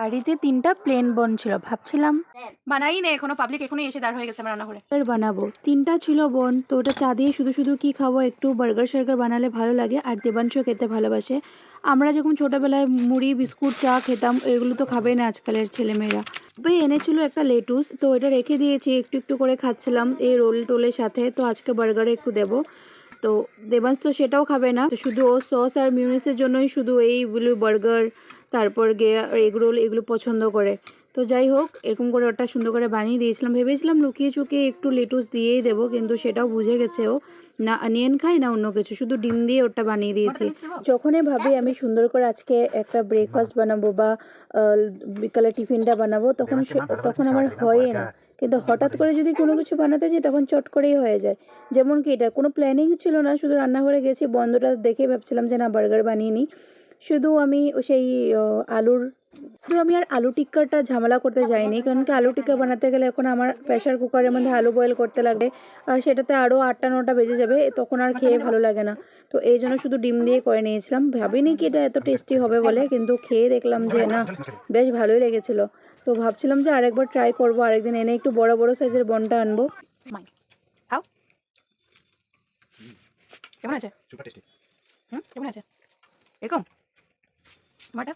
বাড়িতে ৩টা প্লেন বন ছিল, ভাবছিলাম বানাই নে, এখনো পাবলিক এখনই এসে দাঁড় হয়ে গেছে আমার রান্নাঘরে। বানাবো। 3টা ছিল বন, তো ওটা চা দিয়ে শুধু শুধু কি খাবো, একটু বার্গার শার্গার বানালে ভালো লাগে। আর দেবাংশ খেতে ভালোবাসে। আমরা যখন ছোটবেলায় মুড়ি বিস্কুট চা খেতাম, এগুলো তো খাবেই না আজকালের ছেলেমেয়েরা। ভাই এনেছিল একটা লেটুস, তো এটা রেখে দিয়েছি, একটু একটু করে খাচ্ছিলাম এই রোল টোলের সাথে। তো আজকে বার্গারে একটু দেবো। তো দেবাংশ তো সেটাও খাবে না, তো শুধু ও সস আর মিউনিসের জন্যই শুধু এইগুলো বার্গার, তারপর এগ রোল এগুলো পছন্দ করে। তো যাই হোক, এরকম করে ওটা সুন্দর করে বানিয়ে দিয়েছিলাম। ভেবেছিলাম লুকিয়ে চুকিয়ে একটু লেটুস দিয়েই দেবো, কিন্তু সেটাও বুঝে গেছে ও না অনিয়ন খাই না অন্য কিছু, শুধু ডিম দিয়ে ওটা বানিয়ে দিয়েছি। যখনই ভাবি আমি সুন্দর করে আজকে একটা ব্রেকফাস্ট বানাবো বা বিকালে টিফিনটা বানাবো, তখন আমার হয়ই না। কিন্তু হঠাৎ করে যদি কোনো কিছু বানাতে যাই তখন চট করেই হয়ে যায়। যেমন কি এটা কোনো প্ল্যানিং ছিল না, শুধু রান্নাঘরে গেছি, বন্ধটা দেখে ভাবছিলাম যে না বার্গার বানিয়ে নিই। শুধু আমি সেই আলুর শুধু আমি আর আলু টিক্কাটা ঝামেলা করতে যাইনি, কারণ কি আলু টিক্কা বানাতে গেলে এখন আমার প্রেশার কুকারের মধ্যে আলু বয়েল করতে লাগে, আর সেটাতে আরও 8টা 9টা বেজে যাবে, তখন আর খেয়ে ভালো লাগে না। তো এই জন্য শুধু ডিম দিয়ে করে নিয়েছিলাম, ভাবিনি কি এটা এত টেস্টি হবে বলে, কিন্তু খেয়ে দেখলাম যে না বেশ ভালোই লেগেছিল। তো ভাবছিলাম যে আরেকবার ট্রাই করবো, আরেকদিন এনে একটু বড় বড় সাইজের বনটা আনবো। খাও, কেমন আছে? Super tasty. কেমন আছে এরকম মাটা?